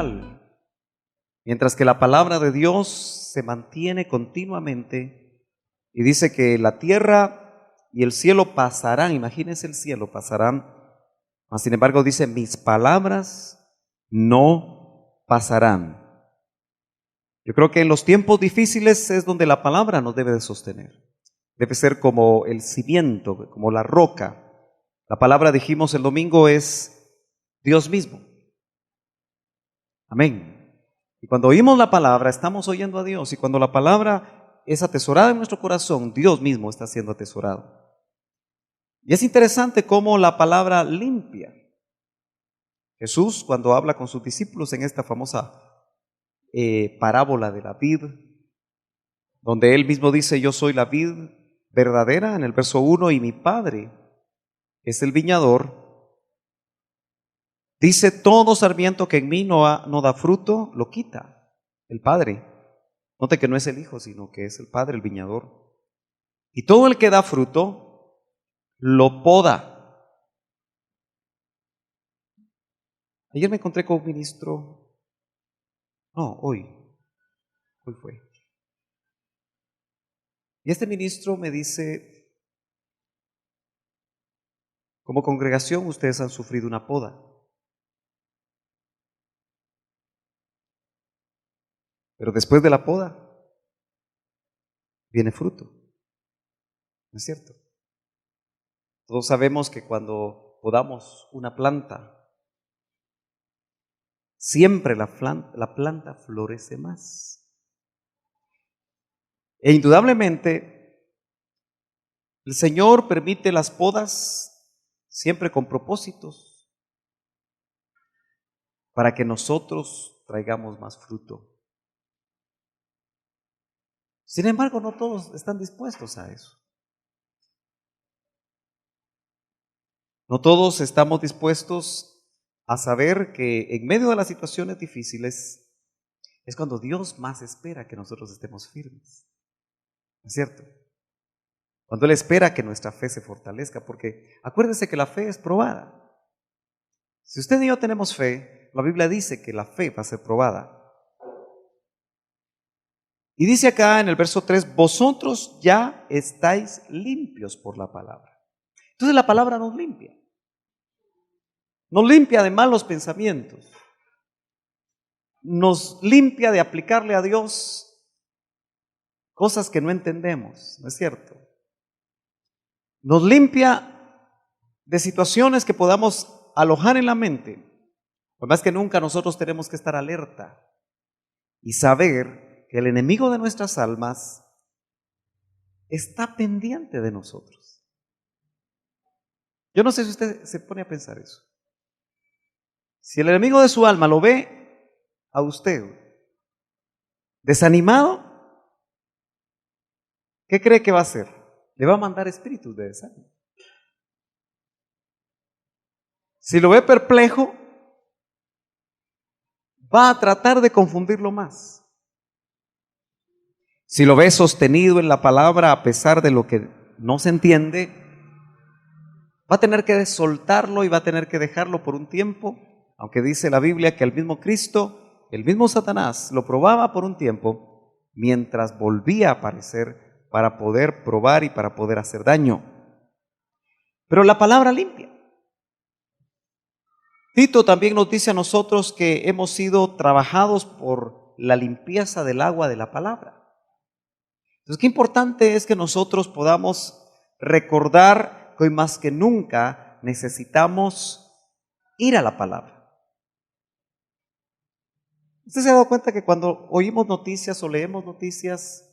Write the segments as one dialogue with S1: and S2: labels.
S1: temporal, mientras que la palabra de Dios se mantiene continuamente y dice que la tierra y el cielo pasarán. Imagínense, el cielo pasarán, mas sin embargo dice: mis palabras no pasarán. Yo creo que en los tiempos difíciles es donde la palabra nos debe de sostener. Debe ser como el cimiento, como la roca. La palabra, dijimos el domingo, es Dios mismo. Amén. Y cuando oímos la palabra, estamos oyendo a Dios. Y cuando la palabra es atesorada en nuestro corazón, Dios mismo está siendo atesorado. Y es interesante cómo la palabra limpia. Jesús, cuando habla con sus discípulos en esta famosa parábola de la vid, donde él mismo dice: yo soy la vid verdadera, en el verso 1, y mi Padre es el viñador. Dice: todo sarmiento que en mí no da fruto, lo quita el Padre. Note que no es el Hijo, sino que es el Padre, el viñador. Y todo el que da fruto, lo poda. Ayer me encontré con un ministro, hoy fue. Y este ministro me dice: como congregación ustedes han sufrido una poda. Pero después de la poda viene fruto. ¿No es cierto? Todos sabemos que cuando podamos una planta, siempre la planta florece más. E indudablemente, el Señor permite las podas siempre con propósitos para que nosotros traigamos más fruto. Sin embargo, no todos están dispuestos a eso. No todos estamos dispuestos a saber que en medio de las situaciones difíciles es cuando Dios más espera que nosotros estemos firmes. ¿No es cierto? Cuando Él espera que nuestra fe se fortalezca, porque acuérdese que la fe es probada. Si usted y yo tenemos fe, la Biblia dice que la fe va a ser probada. Y dice acá en el verso 3, vosotros ya estáis limpios por la palabra. Entonces la palabra nos limpia. Nos limpia de malos pensamientos. Nos limpia de aplicarle a Dios cosas que no entendemos, ¿no es cierto? Nos limpia de situaciones que podamos alojar en la mente. Por más que nunca nosotros tenemos que estar alerta y saber que el enemigo de nuestras almas está pendiente de nosotros. Yo no sé si usted se pone a pensar eso. Si el enemigo de su alma lo ve a usted desanimado, ¿qué cree que va a hacer? Le va a mandar espíritus de desánimo. Si lo ve perplejo, va a tratar de confundirlo más. Si lo ve sostenido en la palabra a pesar de lo que no se entiende, va a tener que soltarlo y va a tener que dejarlo por un tiempo, aunque dice la Biblia que el mismo Cristo, el mismo Satanás, lo probaba por un tiempo mientras volvía a aparecer para poder probar y para poder hacer daño. Pero la palabra limpia. Tito también nos dice a nosotros que hemos sido trabajados por la limpieza del agua de la palabra. Entonces, qué importante es que nosotros podamos recordar que hoy más que nunca necesitamos ir a la palabra. ¿Usted se ha dado cuenta que cuando oímos noticias o leemos noticias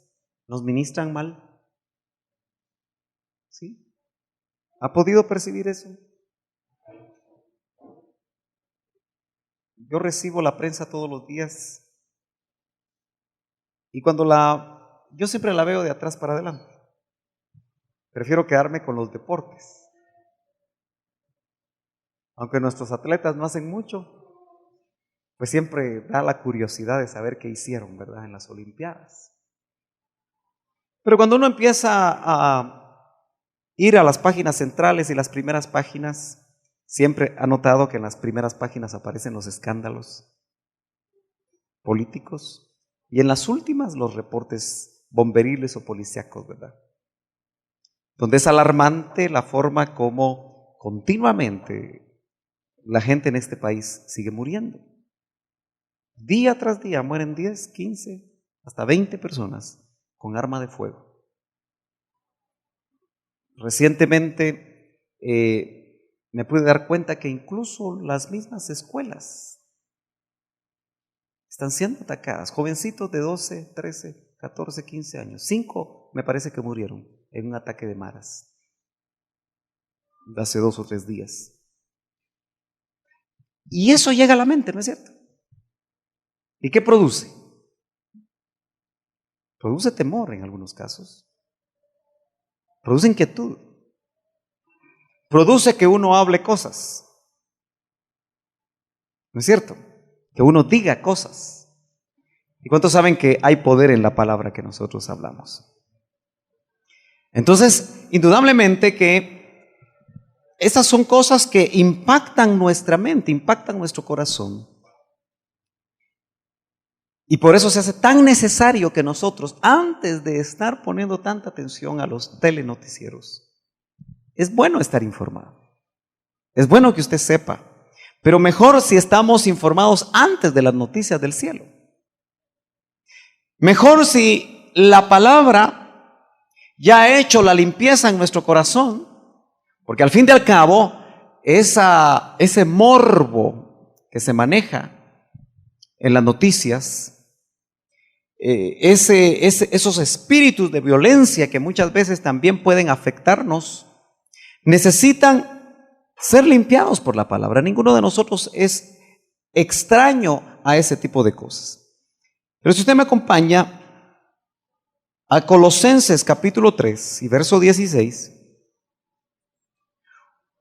S1: nos ministran mal? ¿Sí? ¿Ha podido percibir eso? Yo recibo la prensa todos los días y cuando yo siempre la veo de atrás para adelante. Prefiero quedarme con los deportes. Aunque nuestros atletas no hacen mucho, pues siempre da la curiosidad de saber qué hicieron, ¿verdad?, en las Olimpiadas. Pero cuando uno empieza a ir a las páginas centrales y las primeras páginas, siempre ha notado que en las primeras páginas aparecen los escándalos. políticos, y en las últimas los reportes bomberiles o policíacos, ¿verdad? Donde es alarmante la forma como continuamente la gente en este país sigue muriendo. Día tras día mueren 10, 15, hasta 20 personas con arma de fuego. Recientemente me pude dar cuenta que incluso las mismas escuelas están siendo atacadas. Jovencitos de 12, 13, 14, 15 años. 5 me parece que murieron en un ataque de maras de hace 2 o 3 días. Y eso llega a la mente, ¿no es cierto? ¿Y qué produce? Produce temor en algunos casos. Produce inquietud. Produce que uno hable cosas. ¿No es cierto? Que uno diga cosas. ¿Y cuántos saben que hay poder en la palabra que nosotros hablamos? Entonces, indudablemente que estas son cosas que impactan nuestra mente, impactan nuestro corazón. Y por eso se hace tan necesario que nosotros, antes de estar poniendo tanta atención a los telenoticieros, es bueno estar informado. Es bueno que usted sepa. Pero mejor si estamos informados antes de las noticias del cielo. Mejor si la palabra ya ha hecho la limpieza en nuestro corazón, porque al fin y al cabo, ese morbo que se maneja en las noticias, esos espíritus de violencia que muchas veces también pueden afectarnos, necesitan ser limpiados por la palabra. Ninguno de nosotros es extraño a ese tipo de cosas. Pero si usted me acompaña a Colosenses capítulo 3 y verso 16,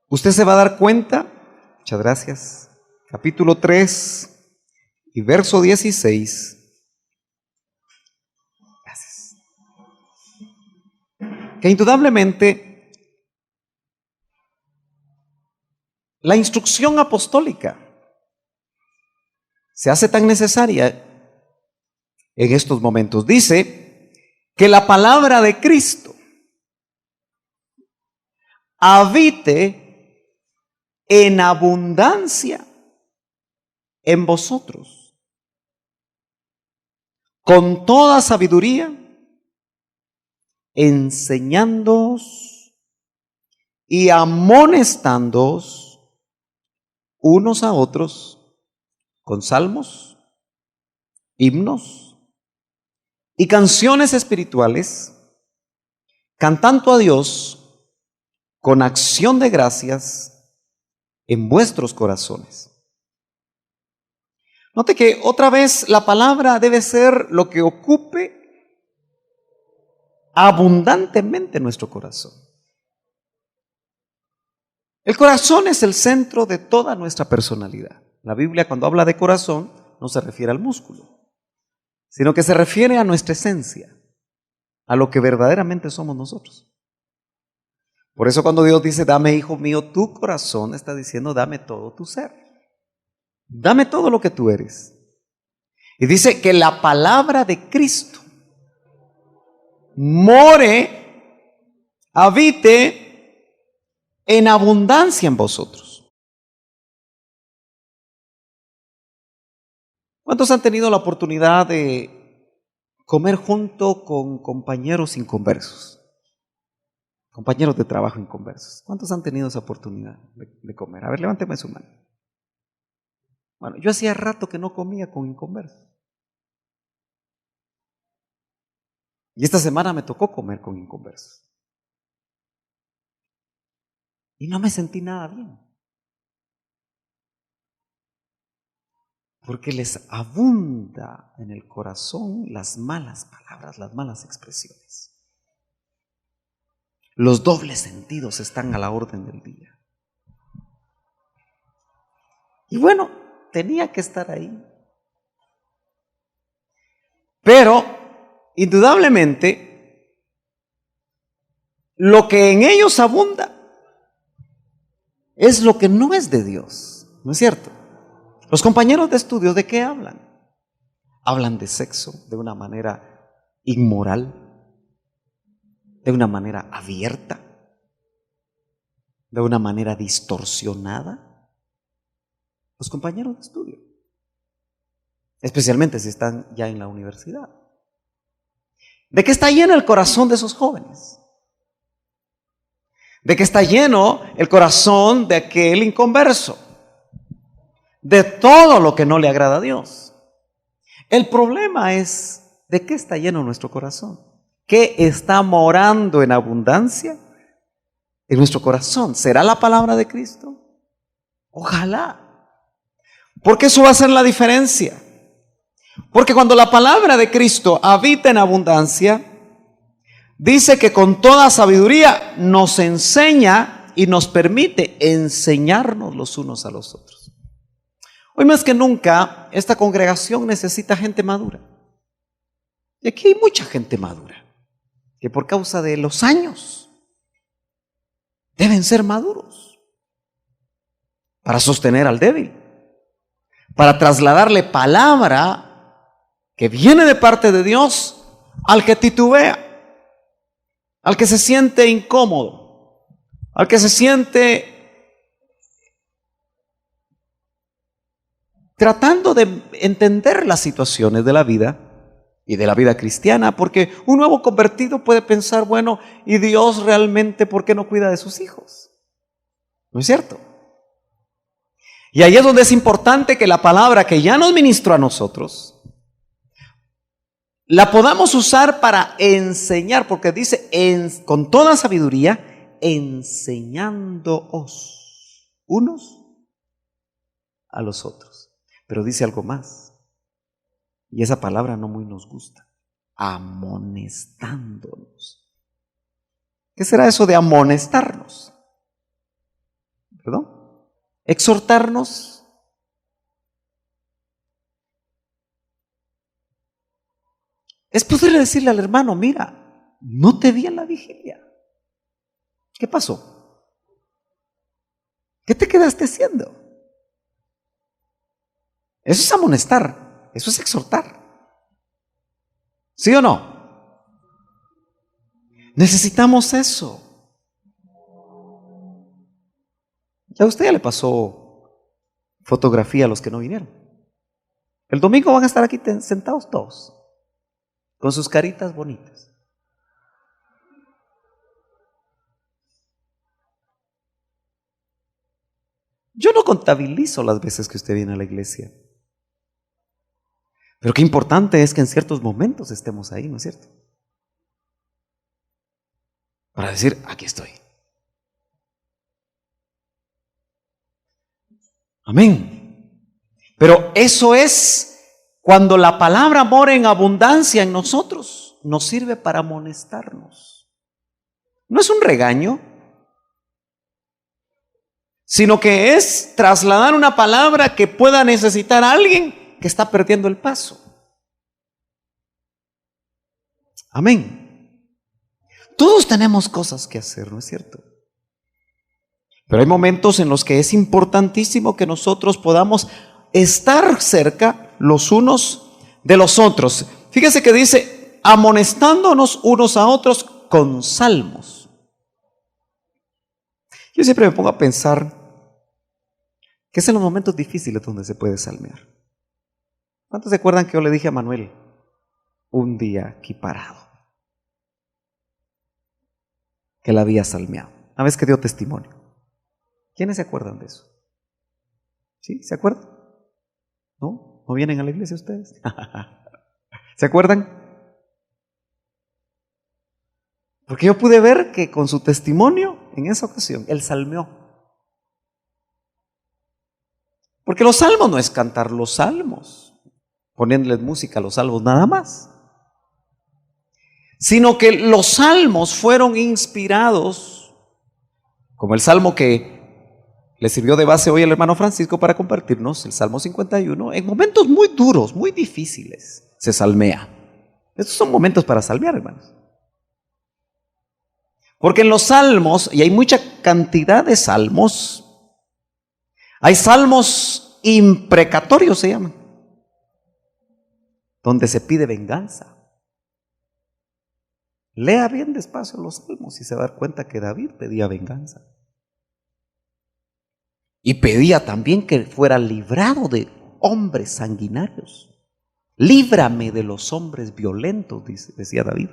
S1: usted se va a dar cuenta, muchas gracias, capítulo 3 y verso 16, gracias, que indudablemente la instrucción apostólica se hace tan necesaria en estos momentos. Dice que la palabra de Cristo habite en abundancia en vosotros, con toda sabiduría, enseñándoos y amonestándoos unos a otros con salmos, himnos y canciones espirituales, cantando a Dios con acción de gracias en vuestros corazones. Note que otra vez la palabra debe ser lo que ocupe abundantemente nuestro corazón. El corazón es el centro de toda nuestra personalidad. La Biblia, cuando habla de corazón, no se refiere al músculo, sino que se refiere a nuestra esencia, a lo que verdaderamente somos nosotros. Por eso cuando Dios dice, dame, hijo mío, tu corazón, está diciendo, dame todo tu ser. Dame todo lo que tú eres. Y dice que la palabra de Cristo more, habite en abundancia en vosotros. ¿Cuántos han tenido la oportunidad de comer junto con compañeros inconversos? Compañeros de trabajo inconversos. ¿Cuántos han tenido esa oportunidad de comer? A ver, levánteme su mano. Bueno, yo hacía rato que no comía con inconversos. Y esta semana me tocó comer con inconversos. Y no me sentí nada bien. Porque les abunda en el corazón las malas palabras, las malas expresiones. Los dobles sentidos están a la orden del día. Y bueno, tenía que estar ahí. Pero, indudablemente, lo que en ellos abunda es lo que no es de Dios, ¿no es cierto? Los compañeros de estudio, ¿de qué hablan? hablan de sexo de una manera inmoral, de una manera abierta, de una manera distorsionada. Los compañeros de estudio, especialmente si están ya en la universidad. ¿De qué está lleno el corazón de esos jóvenes? ¿De qué está lleno el corazón de aquel inconverso? De todo lo que no le agrada a Dios. El problema es, ¿de qué está lleno nuestro corazón? ¿Qué está morando en abundancia en nuestro corazón? ¿Será la palabra de Cristo? Ojalá. Porque eso va a ser la diferencia. Porque cuando la palabra de Cristo habita en abundancia, dice que con toda sabiduría nos enseña y nos permite enseñarnos los unos a los otros. Hoy más que nunca, esta congregación necesita gente madura. Y aquí hay mucha gente madura, que por causa de los años deben ser maduros para sostener al débil, para trasladarle palabra que viene de parte de Dios al que titubea, al que se siente incómodo, al que se siente tratando de entender las situaciones de la vida y de la vida cristiana, porque un nuevo convertido puede pensar, bueno, ¿y Dios realmente por qué no cuida de sus hijos? ¿No es cierto? Y ahí es donde es importante que la palabra que ya nos ministró a nosotros la podamos usar para enseñar, porque dice con toda sabiduría, enseñándoos unos a los otros. Pero dice algo más, y esa palabra no muy nos gusta: amonestándonos. ¿Qué será eso de amonestarnos? ¿Perdón? Exhortarnos. Es poder decirle al hermano: mira, no te vi en la vigilia. ¿Qué pasó? ¿Qué te quedaste haciendo? Eso es amonestar, eso es exhortar. ¿Sí o no? Necesitamos eso. A usted ya le pasó fotografía a los que no vinieron. El domingo van a estar aquí sentados todos, con sus caritas bonitas. Yo no contabilizo las veces que usted viene a la iglesia, pero qué importante es que en ciertos momentos estemos ahí, ¿no es cierto? Para decir: aquí estoy. Amén. Pero eso es cuando la palabra mora en abundancia en nosotros, nos sirve para amonestarnos. No es un regaño, sino que es trasladar una palabra que pueda necesitar a alguien que está perdiendo el paso. Amén. Todos tenemos cosas que hacer, ¿no es cierto? Pero hay momentos en los que es importantísimo que nosotros podamos estar cerca los unos de los otros. Fíjese que dice: amonestándonos unos a otros con salmos. Yo siempre me pongo a pensar que es en los momentos difíciles donde se puede salmear. ¿Cuántos se acuerdan que yo le dije a Manuel un día aquí parado que la había salmeado? Una vez que dio testimonio. ¿Quiénes se acuerdan de eso? ¿Sí? ¿Se acuerdan? ¿No? ¿No vienen a la iglesia ustedes? ¿Se acuerdan? Porque yo pude ver que con su testimonio en esa ocasión él salmeó. Porque los salmos no es cantar los salmos, poniéndoles música a los salmos nada más, sino que los salmos fueron inspirados, como el salmo que le sirvió de base hoy el hermano Francisco para compartirnos, el Salmo 51, en momentos muy duros, muy difíciles, se salmea. Estos son momentos para salmear, hermanos. Porque en los salmos, y hay mucha cantidad de salmos, hay salmos imprecatorios, se llaman, donde se pide venganza. Lea bien despacio los salmos y se va a dar cuenta que David pedía venganza. Y pedía también que fuera librado de hombres sanguinarios. Líbrame de los hombres violentos, decía David.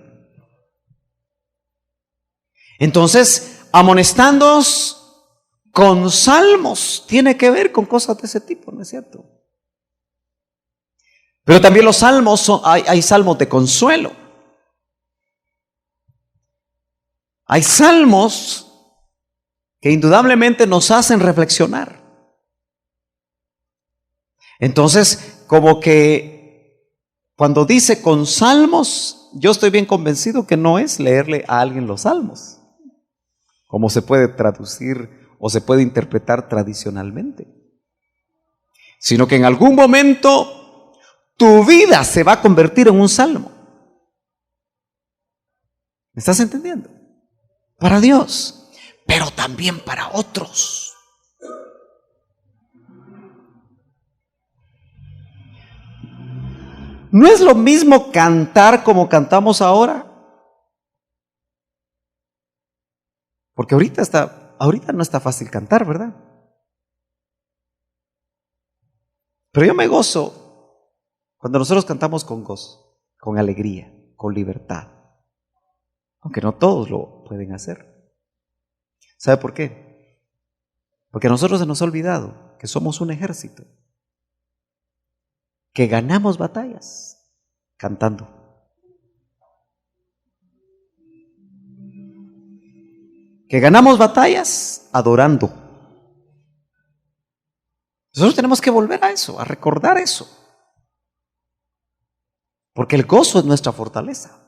S1: Entonces, amonestándoos con salmos tiene que ver con cosas de ese tipo, ¿no es cierto? Pero también los salmos, hay salmos de consuelo. Hay salmos que indudablemente nos hacen reflexionar. Entonces, como que cuando dice con salmos, yo estoy bien convencido que no es leerle a alguien los salmos, como se puede traducir o se puede interpretar tradicionalmente, sino que en algún momento tu vida se va a convertir en un salmo. ¿Me estás entendiendo? Para Dios, pero también para otros. ¿No es lo mismo cantar como cantamos ahora? Porque ahorita no está fácil cantar, ¿verdad? Pero yo me gozo cuando nosotros cantamos con gozo, con alegría, con libertad. Aunque no todos lo pueden hacer. ¿Sabe por qué? Porque a nosotros se nos ha olvidado que somos un ejército, que ganamos batallas cantando. Que ganamos batallas adorando. Nosotros tenemos que volver a eso, a recordar eso. Porque el gozo es nuestra fortaleza.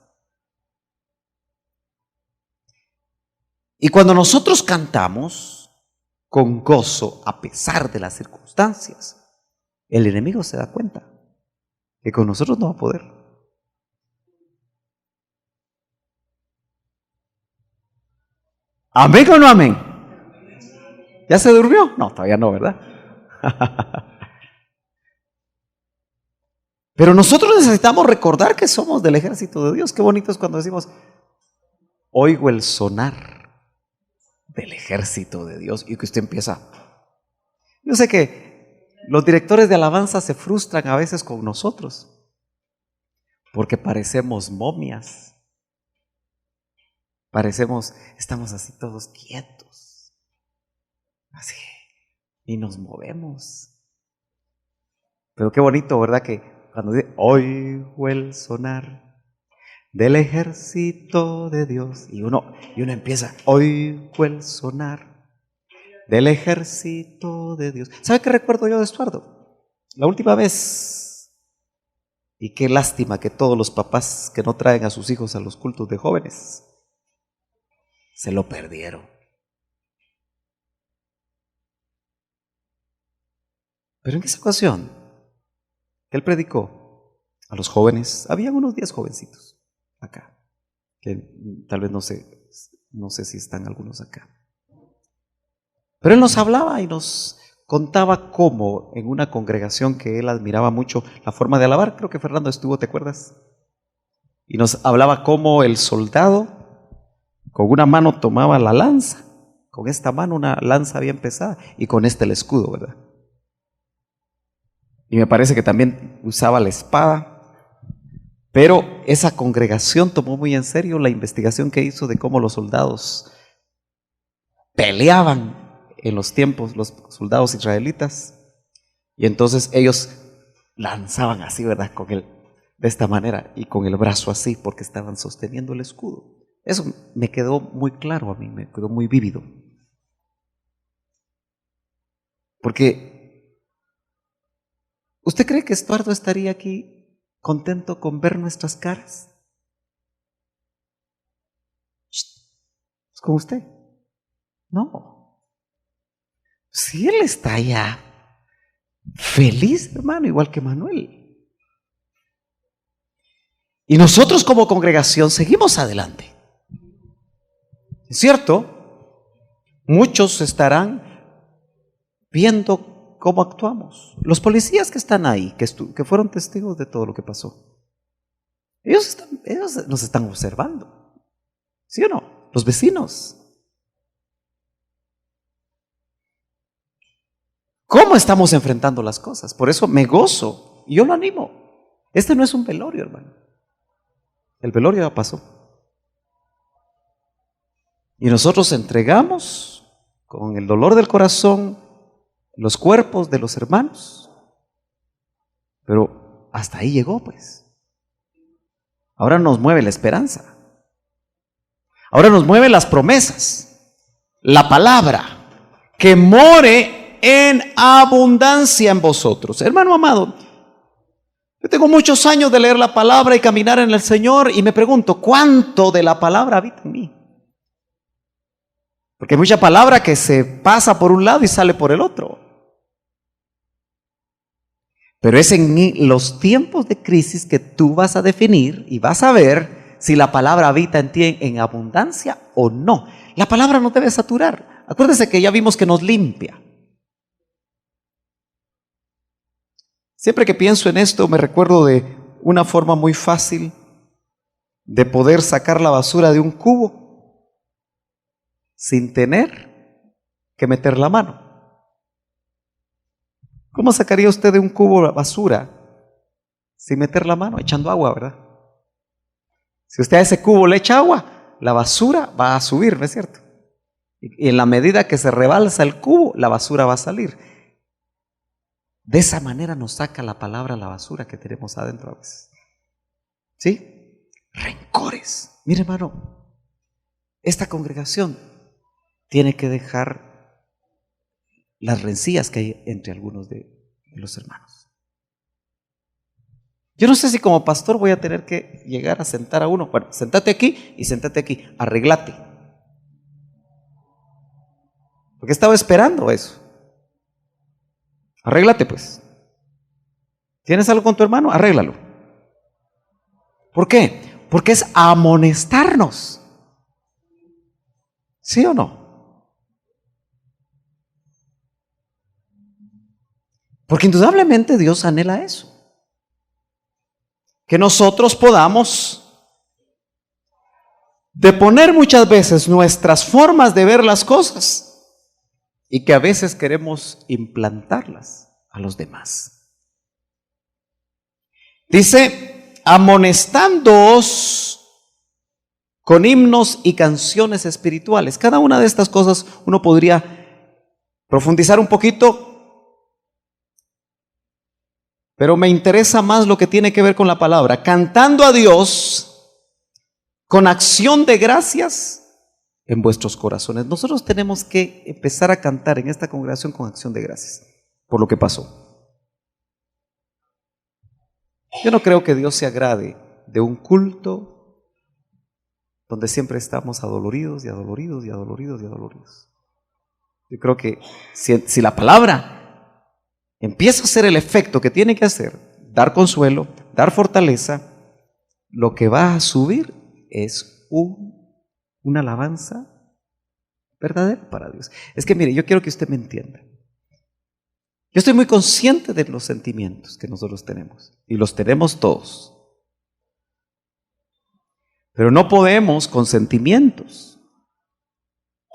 S1: Y cuando nosotros cantamos con gozo a pesar de las circunstancias, el enemigo se da cuenta que con nosotros no va a poder. ¿Amén o no amén? ¿Ya se durmió? No, todavía no, ¿verdad? Pero nosotros necesitamos recordar que somos del ejército de Dios. Qué bonito es cuando decimos, oigo el sonar del ejército de Dios, y que usted empieza. Yo sé que los directores de alabanza se frustran a veces con nosotros porque parecemos momias, estamos así todos quietos, así, y nos movemos. Pero qué bonito, ¿verdad? Que cuando dice, oigo el sonar del ejército de Dios, y uno empieza, oigo el sonar del ejército de Dios. ¿Sabe qué recuerdo yo de Estuardo? La última vez, y qué lástima que todos los papás que no traen a sus hijos a los cultos de jóvenes se lo perdieron. Pero en esa ocasión que él predicó a los jóvenes, habían unos 10 jovencitos acá, que tal vez no sé si están algunos acá. Pero él nos hablaba y nos contaba cómo en una congregación que él admiraba mucho la forma de alabar, creo que Fernando estuvo, ¿te acuerdas? Y nos hablaba cómo el soldado con una mano tomaba la lanza, con esta mano una lanza bien pesada y con esta el escudo, ¿verdad? Y me parece que también usaba la espada. Pero esa congregación tomó muy en serio la investigación que hizo de cómo los soldados peleaban en los tiempos, los soldados israelitas, y entonces ellos lanzaban así, ¿verdad? De esta manera y con el brazo así, porque estaban sosteniendo el escudo. Eso me quedó muy claro a mí, me quedó muy vívido. Porque ¿usted cree que Estuardo estaría aquí contento con ver nuestras caras? ¿Es con usted? No. Si él está allá feliz, hermano, igual que Manuel. Y nosotros como congregación seguimos adelante. ¿Es cierto? Muchos estarán viendo cómo actuamos. Los policías que están ahí, que fueron testigos de todo lo que pasó, Ellos nos están observando. ¿Sí o no? Los vecinos. ¿Cómo estamos enfrentando las cosas? Por eso me gozo y yo lo animo. Este no es un velorio, hermano. El velorio ya pasó. Y nosotros entregamos con el dolor del corazón los cuerpos de los hermanos. Pero hasta ahí llegó, pues. Ahora nos mueve la esperanza. Ahora nos mueve las promesas. La palabra. Que more en abundancia en vosotros. Hermano amado, yo tengo muchos años de leer la palabra y caminar en el Señor y me pregunto, ¿cuánto de la palabra habita en mí? Porque hay mucha palabra que se pasa por un lado y sale por el otro. Pero es en los tiempos de crisis que tú vas a definir y vas a ver si la palabra habita en ti en abundancia o no. La palabra no debe saturar. Acuérdese que ya vimos que nos limpia. Siempre que pienso en esto me recuerdo de una forma muy fácil de poder sacar la basura de un cubo sin tener que meter la mano. ¿Cómo sacaría usted de un cubo la basura sin meter la mano? Echando agua, ¿verdad? Si usted a ese cubo le echa agua, la basura va a subir, ¿no es cierto? Y en la medida que se rebalsa el cubo, la basura va a salir. De esa manera nos saca la palabra la basura que tenemos adentro a veces. ¿Sí? Rencores. Mire, hermano, esta congregación tiene que dejar las rencillas que hay entre algunos de los hermanos. Yo no sé si como pastor voy a tener que llegar a sentar a uno. Bueno, sentate aquí y sentate aquí. Arreglate. Porque estaba esperando eso. Arréglate pues. ¿Tienes algo con tu hermano? Arréglalo. ¿Por qué? Porque es amonestarnos. ¿Sí o no? Porque indudablemente Dios anhela eso. Que nosotros podamos deponer muchas veces nuestras formas de ver las cosas y que a veces queremos implantarlas a los demás. Dice, amonestándoos con himnos y canciones espirituales. Cada una de estas cosas uno podría profundizar un poquito, pero me interesa más lo que tiene que ver con la palabra. Cantando a Dios con acción de gracias en vuestros corazones. Nosotros tenemos que empezar a cantar en esta congregación con acción de gracias por lo que pasó. Yo no creo que Dios se agrade de un culto donde siempre estamos adoloridos y adoloridos y adoloridos y adoloridos. Yo creo que si la palabra empieza a hacer el efecto que tiene que hacer, dar consuelo, dar fortaleza, lo que va a subir es una alabanza verdadera para Dios. Es que mire, yo quiero que usted me entienda. Yo estoy muy consciente de los sentimientos que nosotros tenemos, y los tenemos todos. Pero no podemos con sentimientos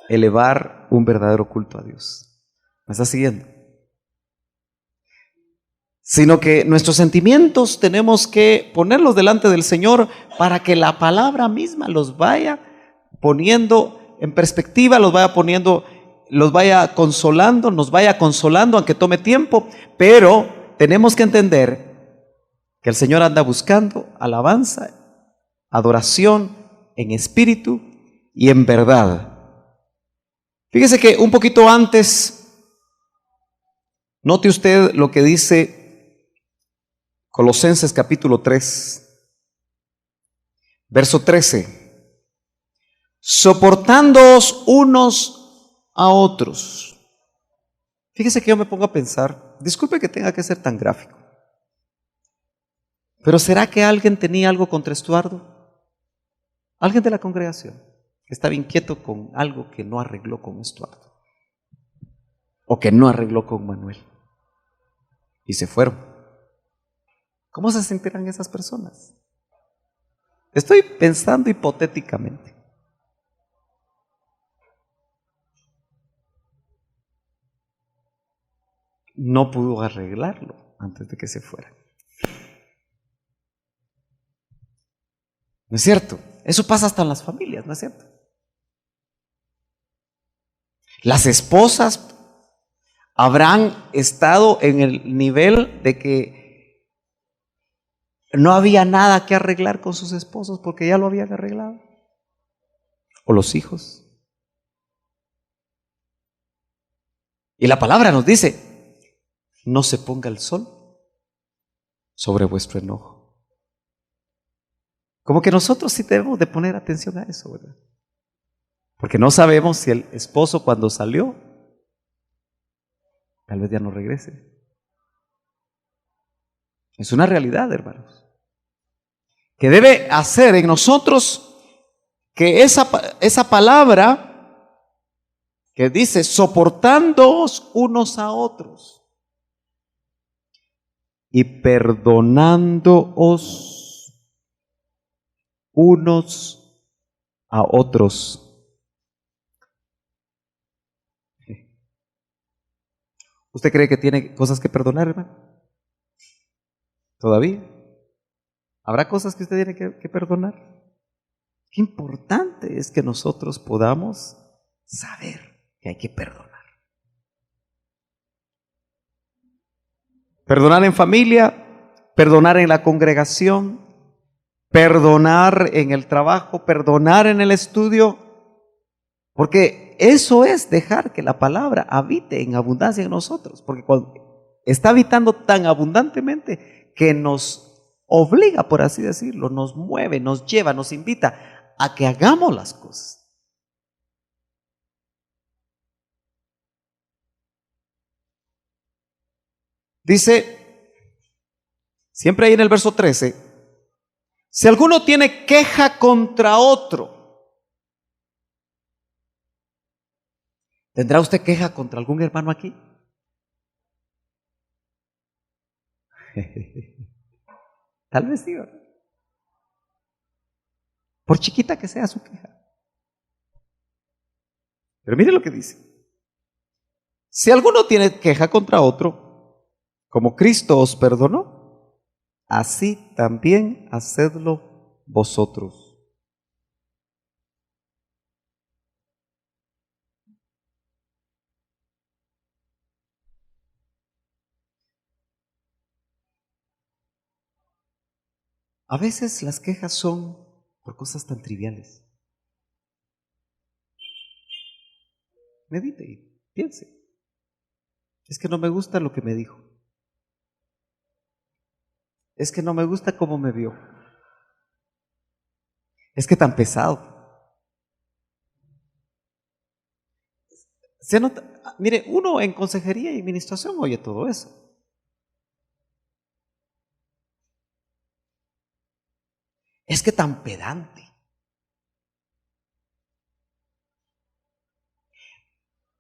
S1: elevar un verdadero culto a Dios. ¿Me está siguiendo? Sino que nuestros sentimientos tenemos que ponerlos delante del Señor para que la palabra misma los vaya poniendo en perspectiva, los vaya consolando, nos vaya consolando, aunque tome tiempo, pero tenemos que entender que el Señor anda buscando alabanza, adoración en espíritu y en verdad. Fíjese que un poquito antes, note usted lo que dice Colosenses capítulo 3, verso 13. Soportándoos unos a otros. Fíjese que yo me pongo a pensar, disculpe que tenga que ser tan gráfico, pero ¿será que alguien tenía algo contra Estuardo? Alguien de la congregación que estaba inquieto con algo que no arregló con Estuardo o que no arregló con Manuel y se fueron. ¿Cómo se sentirán esas personas? Estoy pensando hipotéticamente. No pudo arreglarlo antes de que se fuera. ¿No es cierto? Eso pasa hasta en las familias, ¿no es cierto? Las esposas habrán estado en el nivel de que no había nada que arreglar con sus esposos porque ya lo habían arreglado. O los hijos. Y la palabra nos dice, no se ponga el sol sobre vuestro enojo. Como que nosotros sí debemos de poner atención a eso, ¿verdad? Porque no sabemos si el esposo cuando salió, tal vez ya no regrese. Es una realidad, hermanos, que debe hacer en nosotros que esa palabra que dice, soportándoos unos a otros y perdonándoos unos a otros. ¿Usted cree que tiene cosas que perdonar, hermano? ¿Todavía? ¿Habrá cosas que usted tiene que perdonar? Qué importante es que nosotros podamos saber que hay que perdonar. Perdonar en familia, perdonar en la congregación, perdonar en el trabajo, perdonar en el estudio, porque eso es dejar que la palabra habite en abundancia en nosotros, porque cuando está habitando tan abundantemente que nos obliga, por así decirlo, nos mueve, nos lleva, nos invita a que hagamos las cosas. Dice, siempre ahí en el verso 13, si alguno tiene queja contra otro, ¿tendrá usted queja contra algún hermano aquí? Tal vez sí, ¿verdad? Por chiquita que sea su queja. Pero mire lo que dice. Si alguno tiene queja contra otro, como Cristo os perdonó, así también hacedlo vosotros. A veces las quejas son por cosas tan triviales. Medite y piense. Es que no me gusta lo que me dijo. Es que no me gusta cómo me vio. Es que tan pesado. Se nota, mire, uno en consejería y administración oye todo eso. Es que tan pedante.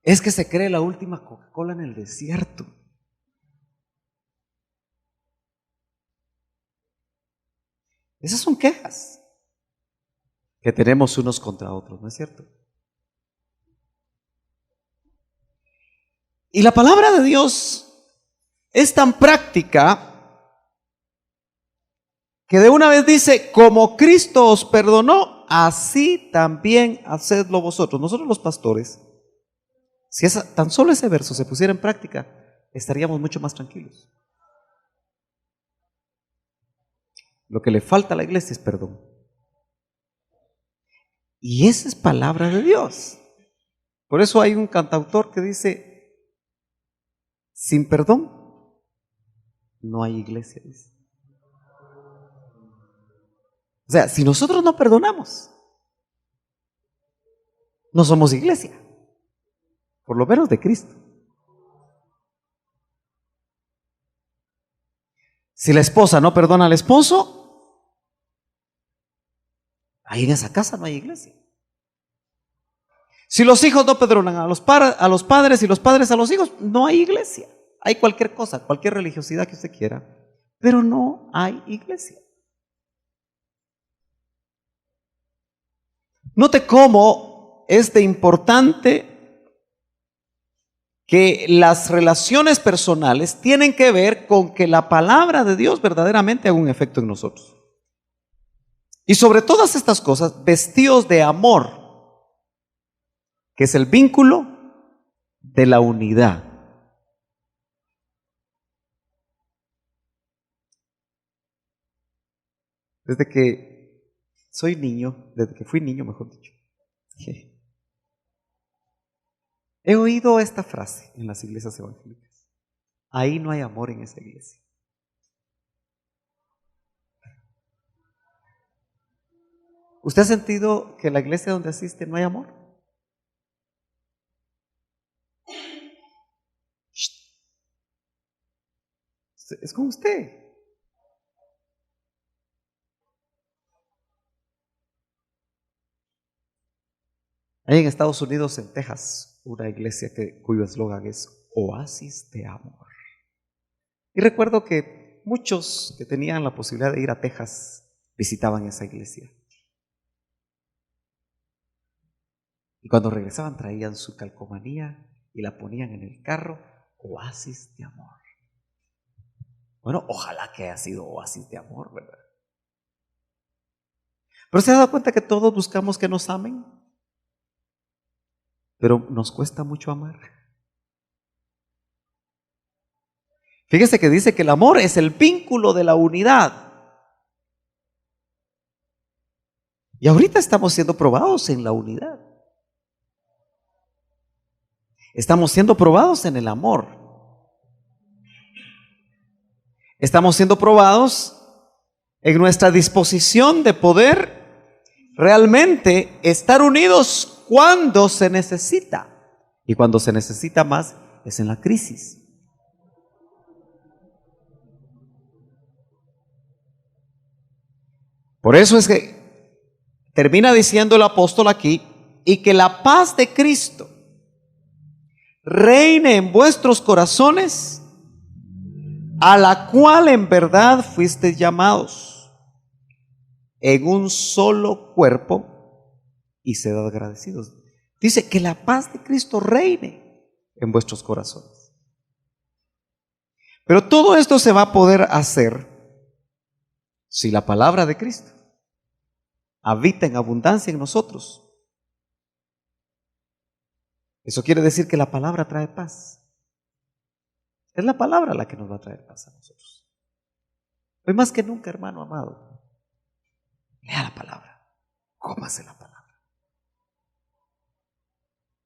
S1: Es que se cree la última Coca-Cola en el desierto. Esas son quejas que tenemos unos contra otros, ¿no es cierto? Y la palabra de Dios es tan práctica que de una vez dice, como Cristo os perdonó, así también hacedlo vosotros. Nosotros los pastores, si tan solo ese verso se pusiera en práctica, estaríamos mucho más tranquilos. Lo que le falta a la iglesia es perdón. Y esa es palabra de Dios. Por eso hay un cantautor que dice, sin perdón no hay iglesia, dice. O sea, si nosotros no perdonamos, no somos iglesia, por lo menos de Cristo. Si la esposa no perdona al esposo, ahí en esa casa no hay iglesia. Si los hijos no perdonan a los padres y los padres a los hijos, no hay iglesia. Hay cualquier cosa, cualquier religiosidad que usted quiera, pero no hay iglesia. Note cómo es de importante que las relaciones personales tienen que ver con que la palabra de Dios verdaderamente haga un efecto en nosotros. Y sobre todas estas cosas, vestidos de amor, que es el vínculo de la unidad. Desde que soy niño, desde que fui niño, mejor dicho, he oído esta frase en las iglesias evangélicas: ahí no hay amor en esa iglesia. ¿Usted ha sentido que en la iglesia donde asiste no hay amor? Es con usted. Hay en Estados Unidos, en Texas, una iglesia cuyo eslogan es Oasis de Amor. Y recuerdo que muchos que tenían la posibilidad de ir a Texas visitaban esa iglesia. Y cuando regresaban traían su calcomanía y la ponían en el carro, Oasis de Amor. Bueno, ojalá que haya sido Oasis de Amor, ¿verdad? Pero ¿se ha dado cuenta que todos buscamos que nos amen? Pero nos cuesta mucho amar. Fíjese que dice que el amor es el vínculo de la unidad. Y ahorita estamos siendo probados en la unidad. Estamos siendo probados en el amor. Estamos siendo probados en nuestra disposición de poder realmente estar unidos cuando se necesita. Y cuando se necesita más es en la crisis. Por eso es que termina diciendo el apóstol aquí: y que la paz de Cristo reine en vuestros corazones, a la cual en verdad fuisteis llamados en un solo cuerpo, y sed agradecidos. Dice que la paz de Cristo reine en vuestros corazones. Pero todo esto se va a poder hacer si la palabra de Cristo habita en abundancia en nosotros. Eso quiere decir que la palabra trae paz. Es la palabra la que nos va a traer paz a nosotros. Hoy más que nunca, hermano amado, lea la palabra, cómase la palabra.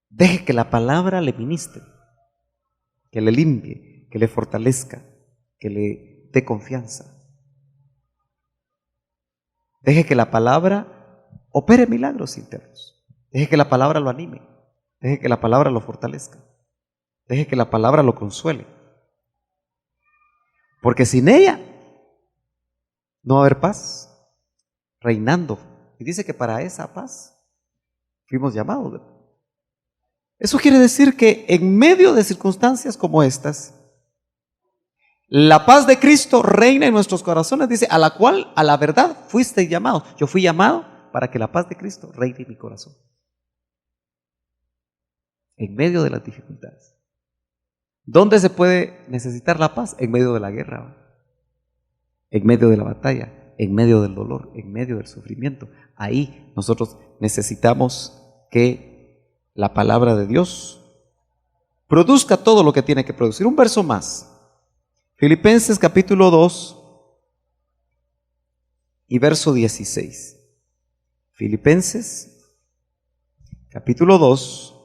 S1: Deje que la palabra le ministre, que le limpie, que le fortalezca, que le dé confianza. Deje que la palabra opere milagros internos. Deje que la palabra lo anime. Deje que la palabra lo fortalezca. Deje que la palabra lo consuele. Porque sin ella no va a haber paz reinando. Y dice que para esa paz fuimos llamados. Eso quiere decir que en medio de circunstancias como estas, la paz de Cristo reina en nuestros corazones. Dice, a la cual, a la verdad, fuiste llamado. Yo fui llamado para que la paz de Cristo reine en mi corazón. En medio de las dificultades. ¿Dónde se puede necesitar la paz? En medio de la guerra, en medio de la batalla, en medio del dolor, en medio del sufrimiento. Ahí nosotros necesitamos que la palabra de Dios produzca todo lo que tiene que producir. Un verso más. Filipenses capítulo 2 y verso 16. Filipenses capítulo 2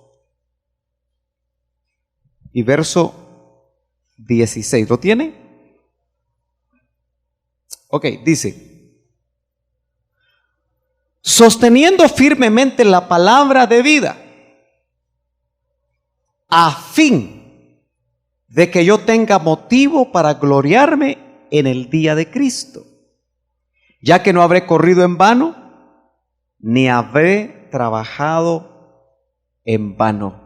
S1: y verso 16. ¿Lo tiene? Ok, dice: sosteniendo firmemente la palabra de vida, a fin de que yo tenga motivo para gloriarme en el día de Cristo, ya que no habré corrido en vano, ni habré trabajado en vano.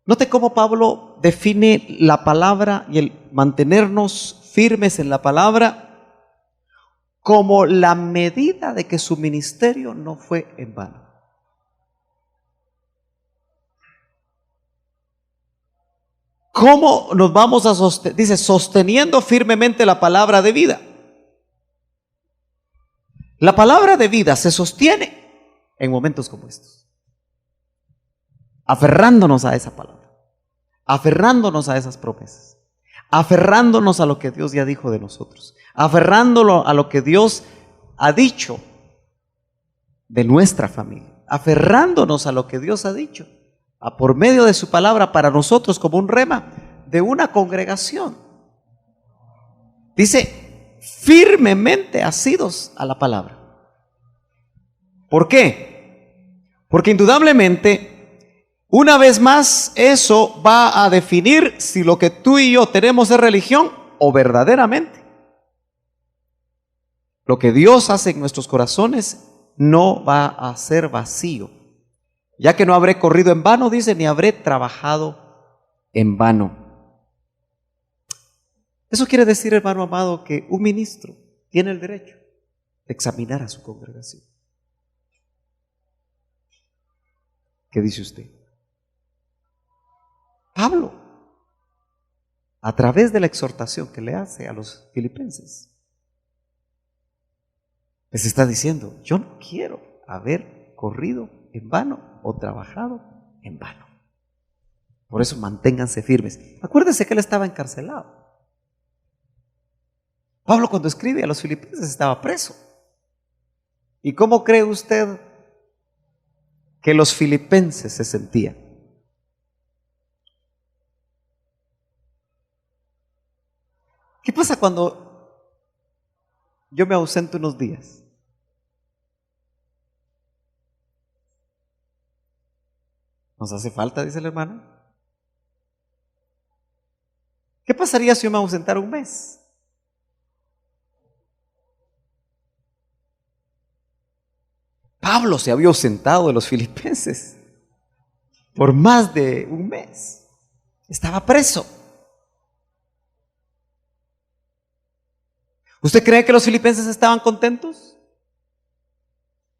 S1: Note cómo Pablo define la palabra y el mantenernos firmes en la palabra como la medida de que su ministerio no fue en vano. ¿Cómo nos vamos a sostener? Dice, sosteniendo firmemente la palabra de vida. La palabra de vida se sostiene en momentos como estos, aferrándonos a esa palabra, aferrándonos a esas promesas, aferrándonos a lo que Dios ya dijo de nosotros, aferrándolo a lo que Dios ha dicho de nuestra familia, aferrándonos a lo que Dios ha dicho por medio de su palabra para nosotros como un rema de una congregación. Dice, firmemente asidos a la palabra. ¿Por qué? Porque indudablemente, una vez más, eso va a definir si lo que tú y yo tenemos es religión o verdaderamente lo que Dios hace en nuestros corazones no va a ser vacío. Ya que no habré corrido en vano, dice, ni habré trabajado en vano. Eso quiere decir, hermano amado, que un ministro tiene el derecho de examinar a su congregación. ¿Qué dice usted? Pablo, a través de la exhortación que le hace a los filipenses, les está diciendo, yo no quiero haber corrido en vano o trabajado en vano. Por eso manténganse firmes. Acuérdense que él estaba encarcelado. Pablo, cuando escribe a los filipenses, estaba preso. ¿Y cómo cree usted que los filipenses se sentían? ¿Qué pasa cuando yo me ausento unos días? ¿Nos hace falta, dice el hermano? ¿Qué pasaría si yo me ausentara un mes? Pablo se había ausentado de los filipenses por más de un mes. Estaba preso. ¿Usted cree que los filipenses estaban contentos?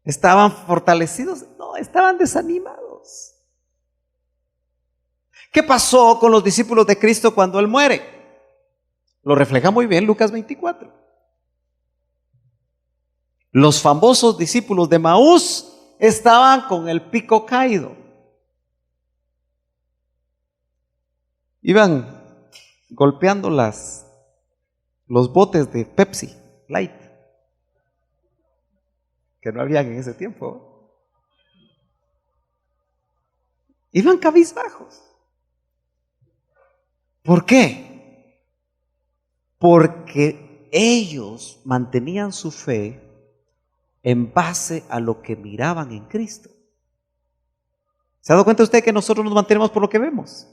S1: ¿Estaban fortalecidos? No, estaban desanimados. ¿Qué pasó con los discípulos de Cristo cuando Él muere? Lo refleja muy bien Lucas 24. Los famosos discípulos de Maús estaban con el pico caído. Iban golpeando los botes de Pepsi Light, que no habían en ese tiempo. Iban cabizbajos. ¿Por qué? Porque ellos mantenían su fe en base a lo que miraban en Cristo. ¿Se ha dado cuenta usted que nosotros nos mantenemos por lo que vemos?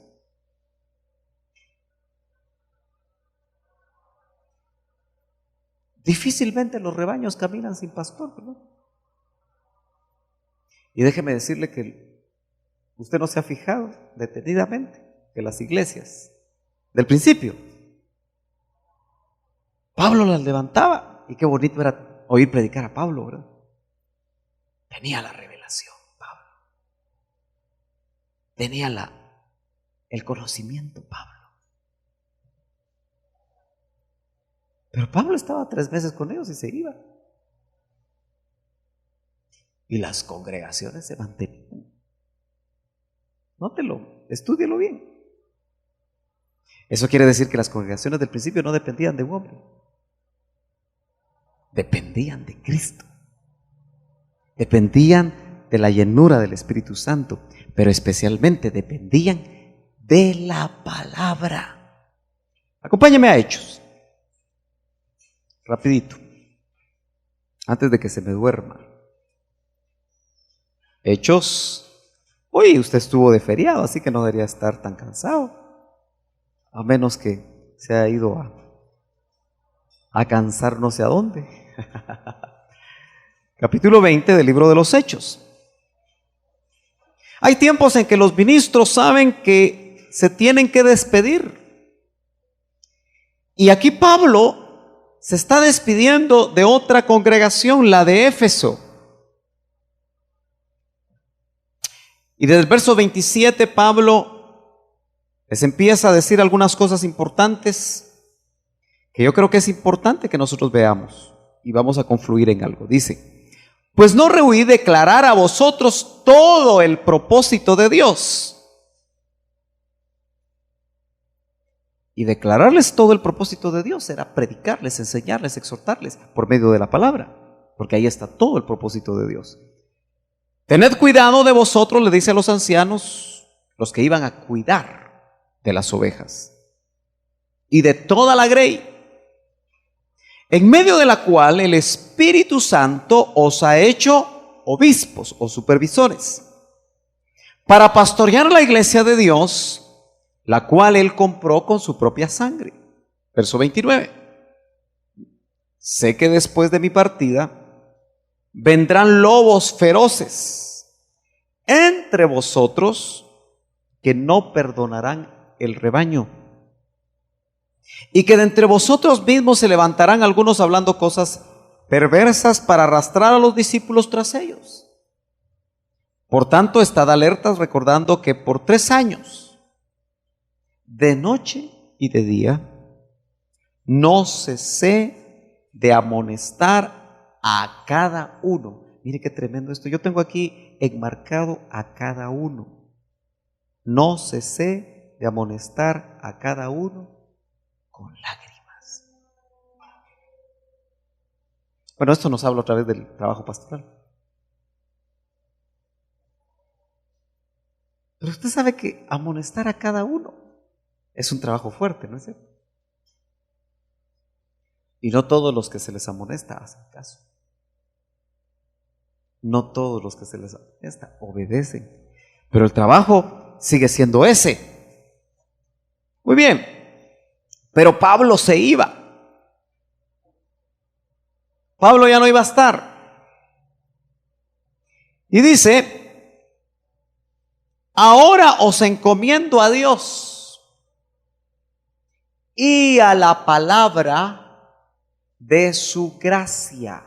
S1: Difícilmente los rebaños caminan sin pastor, ¿verdad? Y déjeme decirle que usted no se ha fijado detenidamente que las iglesias del principio, Pablo las levantaba, y qué bonito era oír predicar a Pablo, ¿verdad? Tenía la revelación, Pablo. Tenía el conocimiento, Pablo. Pero Pablo estaba 3 meses con ellos y se iba. Y las congregaciones se mantenían. Nótelo, estúdielo bien. Eso quiere decir que las congregaciones del principio no dependían de un hombre. Dependían de Cristo. Dependían de la llenura del Espíritu Santo, pero especialmente dependían de la palabra. Acompáñame a Hechos. Rapidito, antes de que se me duerma. Hechos. Hoy usted estuvo de feriado, así que no debería estar tan cansado, a menos que se haya ido a cansar no sé a dónde. Capítulo 20 del libro de los Hechos. Hay tiempos en que los ministros saben que se tienen que despedir. Y aquí Pablo se está despidiendo de otra congregación, la de Éfeso. Y desde el verso 27 Pablo les empieza a decir algunas cosas importantes que yo creo que es importante que nosotros veamos y vamos a confluir en algo. Dice: pues no rehuí declarar a vosotros todo el propósito de Dios. Y declararles todo el propósito de Dios era predicarles, enseñarles, exhortarles por medio de la palabra, porque ahí está todo el propósito de Dios. Tened cuidado de vosotros, le dice a los ancianos, los que iban a cuidar de las ovejas, y de toda la grey, en medio de la cual el Espíritu Santo os ha hecho obispos o supervisores, para pastorear la iglesia de Dios, la cual Él compró con su propia sangre. Verso 29. Sé que después de mi partida vendrán lobos feroces entre vosotros que no perdonarán el rebaño, y que de entre vosotros mismos se levantarán algunos hablando cosas perversas para arrastrar a los discípulos tras ellos. Por tanto, estad alertas, recordando que por 3 años, de noche y de día, no cesé de amonestar a cada uno. Mire qué tremendo esto. Yo tengo aquí enmarcado a cada uno. No cesé de amonestar a cada uno con lágrimas. Bueno, esto nos habla otra vez del trabajo pastoral. Pero usted sabe que amonestar a cada uno es un trabajo fuerte, ¿no es cierto? Y no todos los que se les amonesta hacen caso. No todos los que se les amonesta obedecen. Pero el trabajo sigue siendo ese. Muy bien. Pero Pablo se iba. Pablo ya no iba a estar. Y dice: ahora os encomiendo a Dios y a la palabra de su gracia.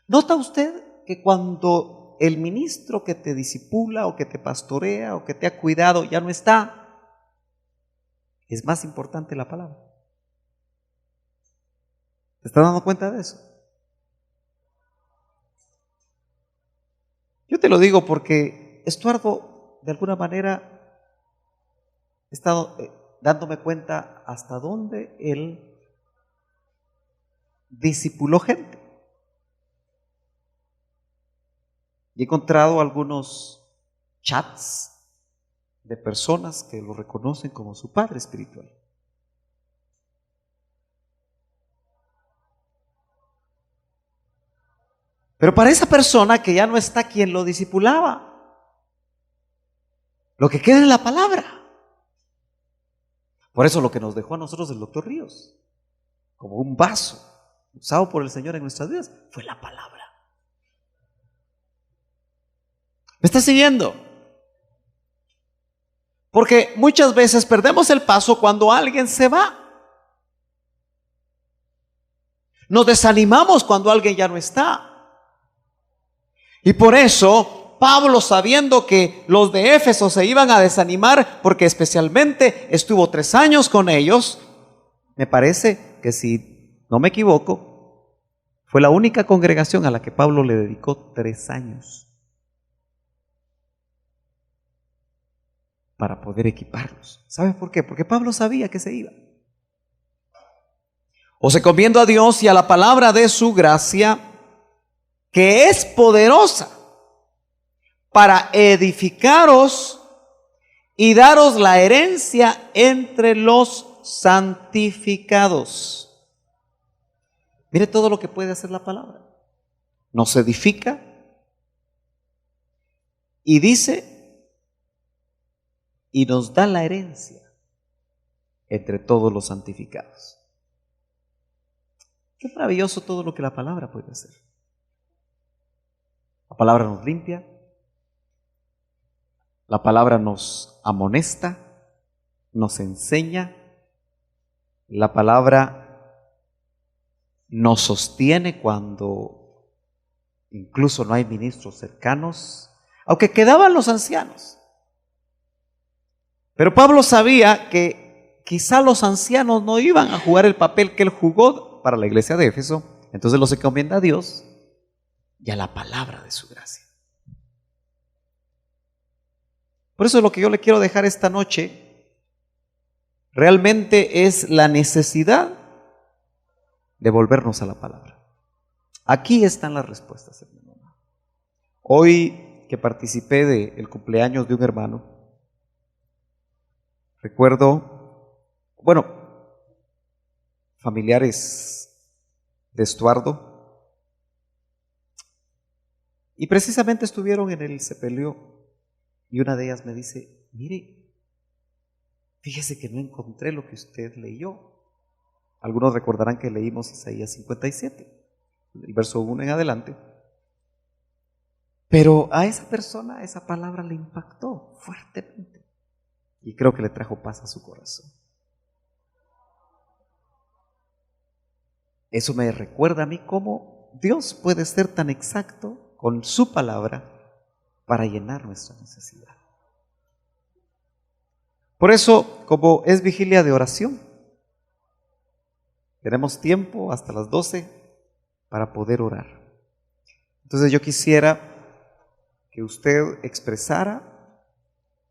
S1: ¿Nota usted que cuando el ministro que te discipula o que te pastorea o que te ha cuidado ya no está, es más importante la palabra? ¿Te estás dando cuenta de eso? Yo te lo digo porque Estuardo, de alguna manera, he estado dándome cuenta hasta dónde él discipuló gente. Y he encontrado algunos chats de personas que lo reconocen como su padre espiritual. Pero para esa persona que ya no está quien lo discipulaba, lo que queda es la palabra. Por eso lo que nos dejó a nosotros el doctor Ríos, como un vaso usado por el Señor en nuestras vidas, fue la palabra. ¿Me está siguiendo? Porque muchas veces perdemos el paso cuando alguien se va. Nos desanimamos cuando alguien ya no está. Y por eso Pablo, sabiendo que los de Éfeso se iban a desanimar, porque especialmente estuvo 3 años con ellos, me parece que, si no me equivoco, fue la única congregación a la que Pablo le dedicó 3 años para poder equiparlos. ¿Sabe por qué? Porque Pablo sabía que se iba. Os encomiendo a Dios y a la palabra de su gracia, que es poderosa para edificaros y daros la herencia entre los santificados. Mire todo lo que puede hacer la palabra. Nos edifica y dice, y nos da la herencia entre todos los santificados. Qué maravilloso todo lo que la palabra puede hacer. La palabra nos limpia, la palabra nos amonesta, nos enseña, la palabra nos sostiene cuando incluso no hay ministros cercanos, aunque quedaban los ancianos. Pero Pablo sabía que quizá los ancianos no iban a jugar el papel que él jugó para la iglesia de Éfeso, entonces los encomienda a Dios y a la palabra de su gracia. Por eso lo que yo le quiero dejar esta noche realmente es la necesidad de volvernos a la palabra. Aquí están las respuestas, hermano. Hoy que participé del cumpleaños de un hermano, recuerdo, familiares de Estuardo, y precisamente estuvieron en el sepelio, y una de ellas me dice: mire, fíjese que no encontré lo que usted leyó. Algunos recordarán que leímos Isaías 57, el verso 1 en adelante. Pero a esa persona esa palabra le impactó fuertemente y creo que le trajo paz a su corazón. Eso me recuerda a mí cómo Dios puede ser tan exacto con su palabra para llenar nuestra necesidad. Por eso, como es vigilia de oración, tenemos tiempo hasta las 12 para poder orar. Entonces yo quisiera que usted expresara,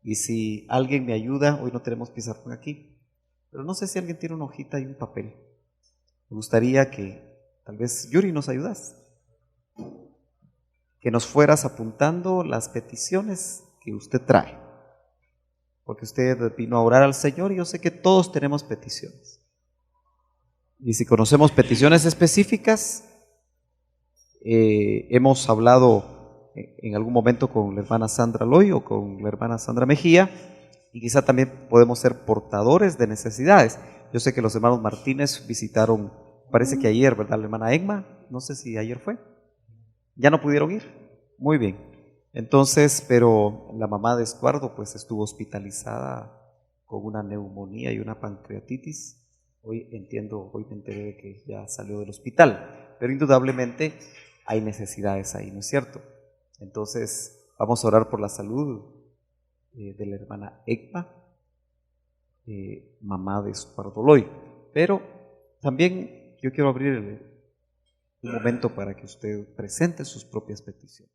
S1: y si alguien me ayuda, hoy no tenemos pizarrón aquí, pero no sé si alguien tiene una hojita y un papel. Me gustaría que tal vez Yuri nos ayudas, que nos fueras apuntando las peticiones que usted trae, porque usted vino a orar al Señor y yo sé que todos tenemos peticiones. Y si conocemos peticiones específicas, hemos hablado en algún momento con la hermana Sandra Loy o con la hermana Sandra Mejía, y quizá también podemos ser portadores de necesidades. Yo sé que los hermanos Martínez visitaron, parece que ayer, ¿verdad? La hermana Egma, no sé si ayer fue. ¿Ya no pudieron ir? Muy bien. Entonces, pero la mamá de Estuardo pues estuvo hospitalizada con una neumonía y una pancreatitis. Hoy me enteré de que ya salió del hospital, pero indudablemente hay necesidades ahí, ¿no es cierto? Entonces, vamos a orar por la salud de la hermana Egma, mamá de Estuardo Loy. Pero también yo quiero abrir un momento para que usted presente sus propias peticiones.